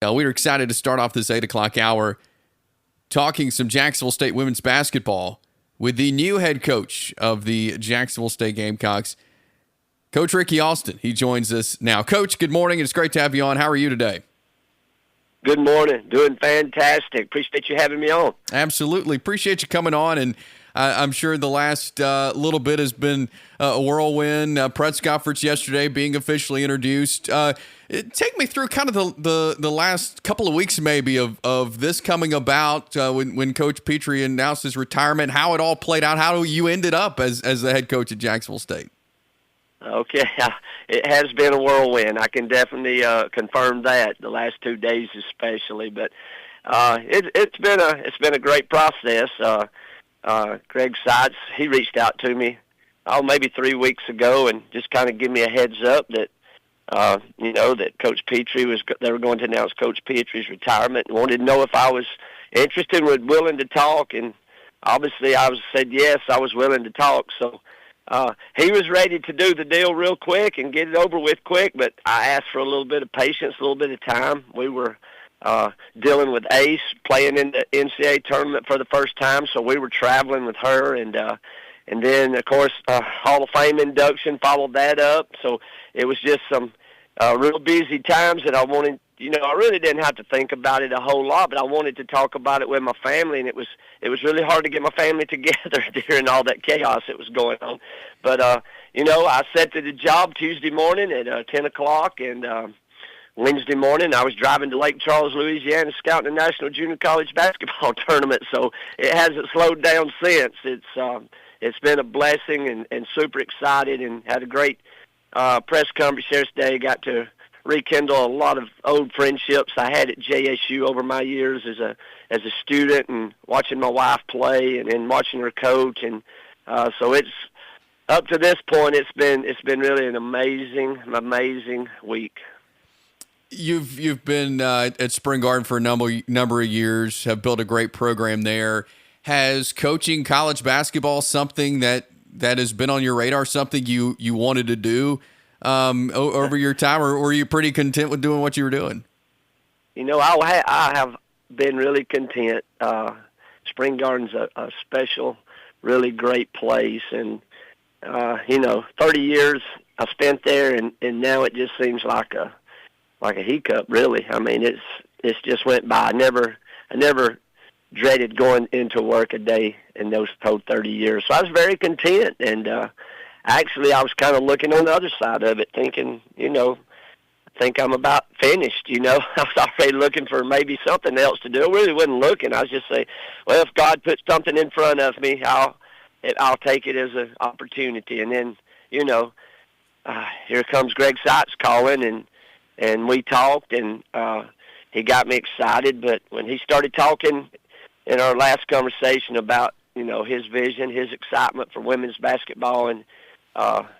We were excited to start off this 8 o'clock hour talking some Jacksonville State women's basketball with the new head coach of the Jacksonville State Gamecocks, Coach Ricky Austin. He joins us now. Coach, good morning. It's great to have you on. How are you today? Good morning. Doing fantastic. Appreciate you having me on. Absolutely. Appreciate you coming on. And I'm sure the last little bit has been a whirlwind. Press conference yesterday being officially introduced. Take me through kind of the last couple of weeks maybe of this coming about when Coach Petrie announced his retirement, how it all played out, how you ended up as the head coach at Jacksonville State. Okay. It has been a whirlwind. I can definitely confirm that, the last 2 days especially. But it's been a great process. Greg Seitz, he reached out to me, maybe 3 weeks ago, and just kind of give me a heads up that, that Coach Petrie they were going to announce Coach Petrie's retirement, and wanted to know if I was interested and willing to talk. And obviously, said yes, I was willing to talk. So he was ready to do the deal real quick and get it over with quick. But I asked for a little bit of patience, a little bit of time. We were dealing with Ace, playing in the NCAA tournament for the first time, so we were traveling with her, and then of course Hall of Fame induction followed that up. So it was just some real busy times that I wanted. I really didn't have to think about it a whole lot, but I wanted to talk about it with my family, and it was really hard to get my family together during all that chaos that was going on. But I accepted the job Tuesday morning at 10 o'clock, and Wednesday morning, I was driving to Lake Charles, Louisiana, scouting the National Junior College Basketball Tournament. So it hasn't slowed down since. It's been a blessing, and super excited, and had a great press conference yesterday. Got to rekindle a lot of old friendships I had at JSU over my years as a student, and watching my wife play, and then watching her coach. And so it's up to this point. It's been really an amazing week. You've been at Spring Garden for a number of years, have built a great program there. Has coaching college basketball something that has been on your radar, something you wanted to do over your time, or were you pretty content with doing what you were doing? I have been really content. Spring Garden's a special, really great place, and 30 years I spent there, and now it just seems like a hiccup, really. I mean, it's just went by. I never dreaded going into work a day in those whole 30 years. So I was very content, and actually I was kind of looking on the other side of it, thinking, I think I'm about finished, I was already looking for maybe something else to do. I really wasn't looking. I was just saying, well, if God puts something in front of me, I'll take it as an opportunity. And then, here comes Greg Seitz calling, and we talked, and he got me excited. But when he started talking in our last conversation about, his vision, his excitement for women's basketball, and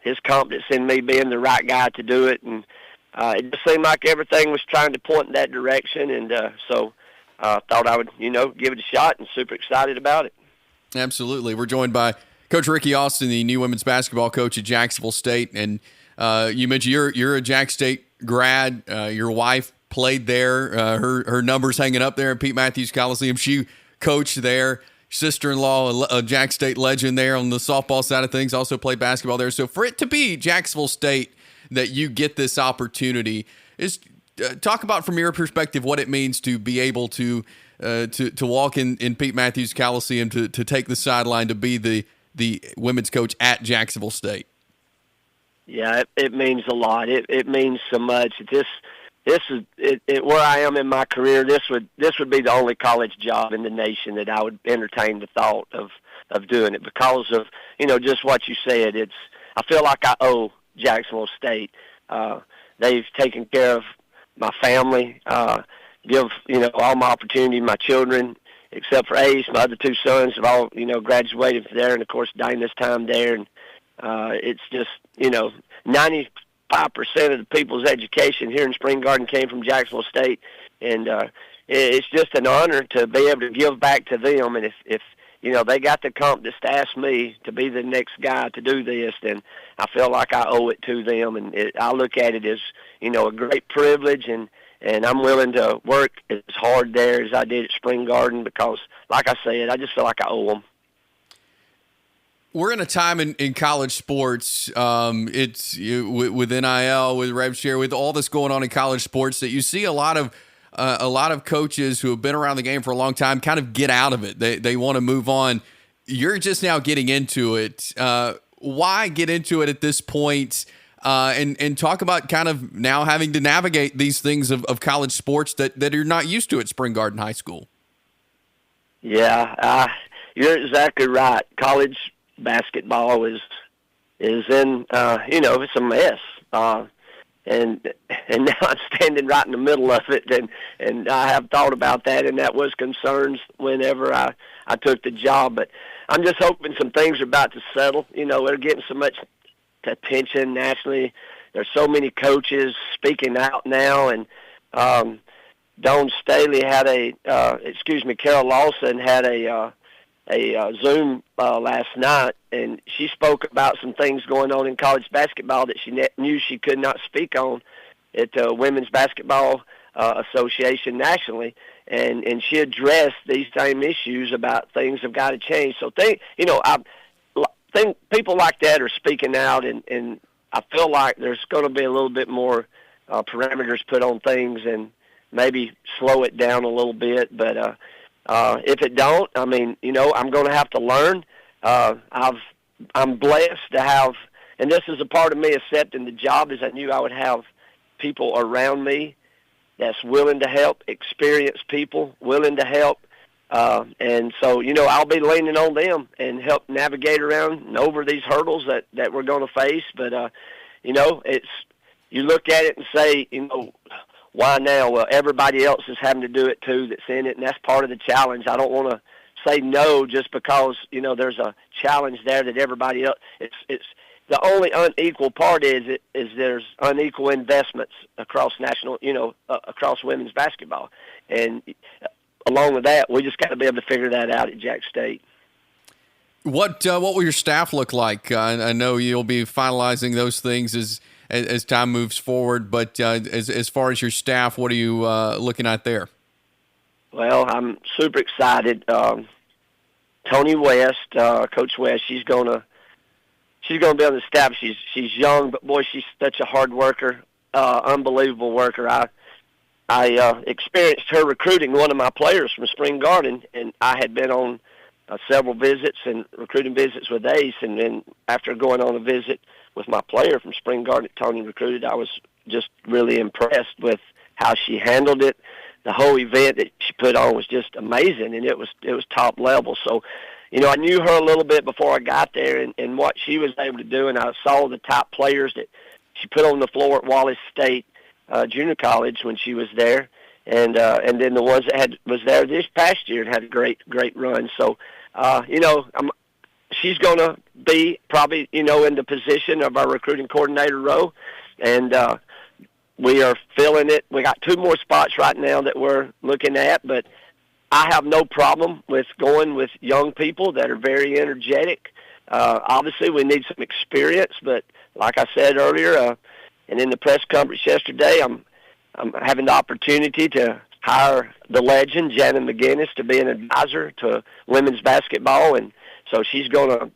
his confidence in me being the right guy to do it, and it just seemed like everything was trying to point in that direction. And so I thought I would, give it a shot, and super excited about it. Absolutely. We're joined by Coach Ricky Austin, the new women's basketball coach at Jacksonville State. And you mentioned you're a Jack State grad. Your wife played there. Her numbers hanging up there in Pete Matthews Coliseum. She coached there. Sister-in-law, a Jack State legend there on the softball side of things, also played basketball there. So for it to be Jacksonville State that you get this opportunity, is talk about from your perspective what it means to be able to walk in Pete Matthews Coliseum, to take the sideline, to be the women's coach at Jacksonville State. Yeah, it means a lot. It means so much. This is where I am in my career. This would be the only college job in the nation that I would entertain the thought of doing it, because of just what you said. I feel like I owe Jacksonville State. They've taken care of my family, give all my opportunity, my children, except for Ace. My other two sons have all graduated from there, and of course during this time there, and it's just 95% of the people's education here in Spring Garden came from Jacksonville State, and it's just an honor to be able to give back to them. And if they got the confidence to ask me to be the next guy to do this, then I feel like I owe it to them. And I look at it as a great privilege, and and I'm willing to work as hard there as I did at Spring Garden because, like I said, I just feel like I owe them. We're in a time in college sports, with NIL, with rev share, with all this going on in college sports, that you see a lot of coaches who have been around the game for a long time kind of get out of it. They want to move on. You're just now getting into it. Why get into it at this point? And talk about kind of now having to navigate these things of college sports that you're not used to at Spring Garden High School. Yeah, you're exactly right. College basketball is in it's a mess, and now I'm standing right in the middle of it, and I have thought about that, and that was concerns whenever I took the job. But I'm just hoping some things are about to settle. They're getting so much attention nationally. There's so many coaches speaking out now, and Dawn Staley had Carol Lawson had a Zoom last night, and she spoke about some things going on in college basketball that she knew she could not speak on at the Women's Basketball Association nationally, and she addressed these same issues about things have got to change. So I think people like that are speaking out, and I feel like there's going to be a little bit more parameters put on things and maybe slow it down a little bit, but if it don't, I'm going to have to learn. I'm blessed to have, and this is a part of me accepting the job, is I knew I would have people around me that's willing to help, experienced people willing to help. And so, I'll be leaning on them and help navigate around and over these hurdles that we're going to face. But, you look at it and say, why now? Well, everybody else is having to do it too that's in it, and that's part of the challenge. I don't want to say no just because, there's a challenge there that everybody else, it's the only unequal part is there's unequal investments across across women's basketball. And along with that, we just got to be able to figure that out at Jack State. What will your staff look like? I know you'll be finalizing those things as time moves forward, but as far as your staff, what are you looking at there? Well, I'm super excited. Tony West, Coach West, she's gonna be on the staff. She's young, but boy, she's such a hard worker, unbelievable worker. I experienced her recruiting one of my players from Spring Garden, and I had been on several visits and recruiting visits with Ace, and then after going on a visit with my player from Spring Garden that Tony recruited, I was just really impressed with how she handled it. The whole event that she put on was just amazing, and it was top level. So, I knew her a little bit before I got there, and what she was able to do, and I saw the top players that she put on the floor at Wallace State Junior College when she was there, and then the ones that was there this past year and had a great run. So, she's going to be probably, in the position of our recruiting coordinator role, and we are filling it. We got 2 more spots right now that we're looking at, but I have no problem with going with young people that are very energetic. Obviously, we need some experience, but like I said earlier, and in the press conference yesterday, I'm having the opportunity to hire the legend, Janet McGinnis, to be an advisor to women's basketball, and so she's going to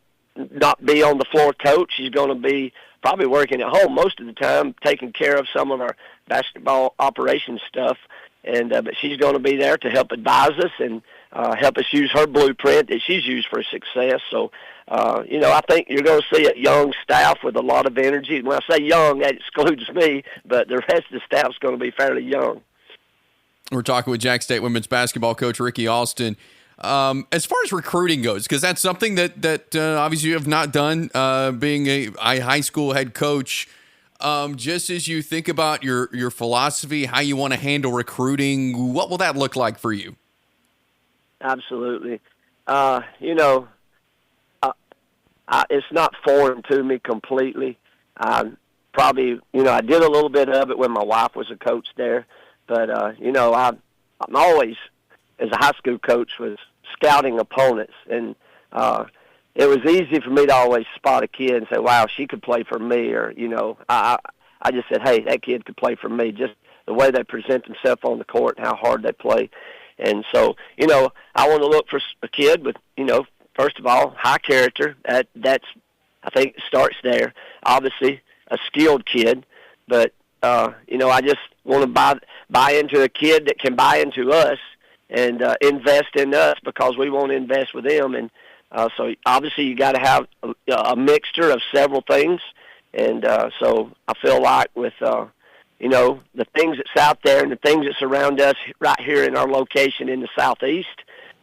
not be on the floor coach. She's going to be probably working at home most of the time, taking care of some of our basketball operations stuff. And but she's going to be there to help advise us and help us use her blueprint that she's used for success. So, I think you're going to see a young staff with a lot of energy. When I say young, that excludes me, but the rest of the staff's going to be fairly young. We're talking with Jack State women's basketball coach Ricky Austin. As far as recruiting goes, because that's something that obviously you have not done, being a high school head coach. Just as you think about your philosophy, how you want to handle recruiting, what will that look like for you? Absolutely. It's not foreign to me completely. Probably, I did a little bit of it when my wife was a coach there, but, I'm always, as a high school coach, was scouting opponents, and it was easy for me to always spot a kid and say, wow, she could play for me, or, I just said, hey, that kid could play for me, just the way they present themselves on the court and how hard they play. And so, I want to look for a kid with, first of all, high character. That's I think it starts there. Obviously, a skilled kid, but I just want to buy into a kid that can buy into us and invest in us because we want to invest with them. And so obviously you got to have a mixture of several things. And so I feel like with the things that's out there and the things that surround us right here in our location in the Southeast,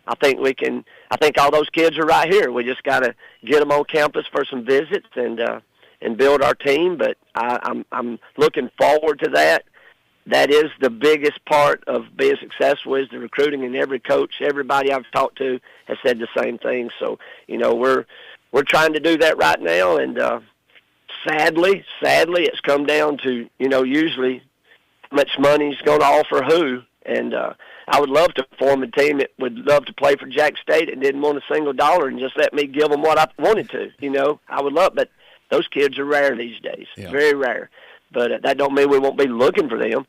I think all those kids are right here. We just got to get them on campus for some visits and build our team. But I'm looking forward to that. That is the biggest part of being successful is the recruiting, and every coach, everybody I've talked to has said the same thing. So, we're trying to do that right now, and sadly, it's come down to, usually how much money's going to offer who. And I would love to form a team that would love to play for Jack State and didn't want a single dollar and just let me give them what I wanted to. I would love, but those kids are rare these days, very rare. But that don't mean we won't be looking for them.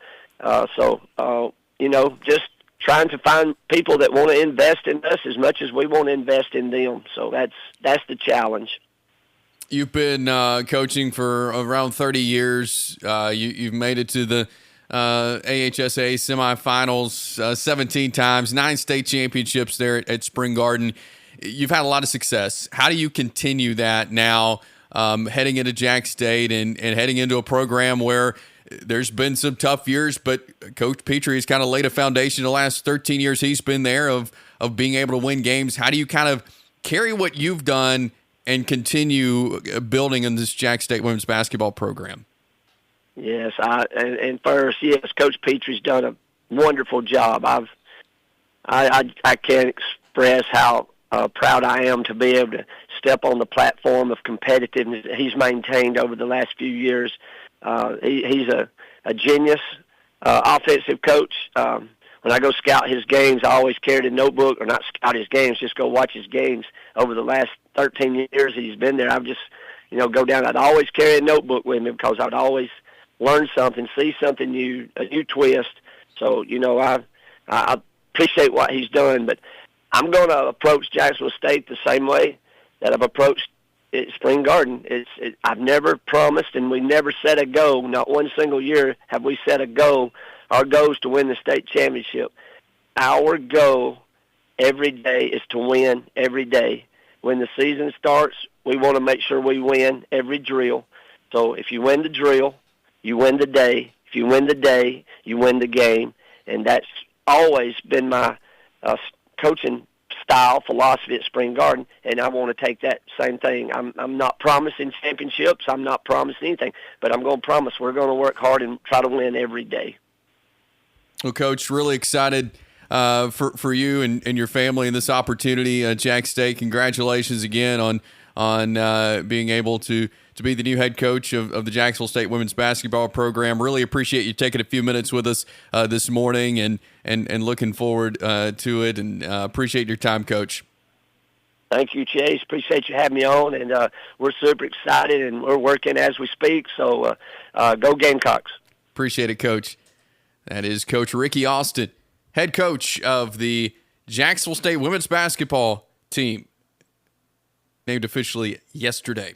Just trying to find people that want to invest in us as much as we want to invest in them. So that's the challenge. You've been coaching for around 30 years. You've made it to the AHSA semifinals 17 times, 9 state championships there at Spring Garden. You've had a lot of success. How do you continue that now, heading into Jack State and heading into a program where there's been some tough years, but Coach Petrie has kind of laid a foundation the last 13 years he's been there of being able to win games. How do you kind of carry what you've done and continue building in this Jack State women's basketball program? Yes, and first, Coach Petrie's done a wonderful job. I can't express how proud I am to be able to step on the platform of competitiveness that he's maintained over the last few years. He's a genius offensive coach. When I go scout his games, I always carried a notebook, or not scout his games, just go watch his games. Over the last 13 years he's been there, I've just, go down. I'd always carry a notebook with me because I'd always learn something, see something new, a new twist. So, I appreciate what he's done, but I'm going to approach Jacksonville State the same way that I've approached Spring Garden. I've never promised, and we never set a goal. Not one single year have we set a goal. Our goal is to win the state championship. Our goal every day is to win every day. When the season starts, we want to make sure we win every drill. So if you win the drill, you win the day. If you win the day, you win the game. And that's always been my coaching style philosophy at Spring Garden, and I want to take that same thing. I'm not promising championships. I'm not promising anything, but I'm going to promise we're going to work hard and try to win every day. Well, Coach, really excited for you and your family and this opportunity at Jack State. Congratulations again on being able to be the new head coach of the Jacksonville State women's basketball program. Really appreciate you taking a few minutes with us this morning and looking forward to it, and appreciate your time, Coach. Thank you, Chase. Appreciate you having me on, and we're super excited, and we're working as we speak, so go Gamecocks. Appreciate it, Coach. That is Coach Ricky Austin, head coach of the Jacksonville State women's basketball team, named officially yesterday.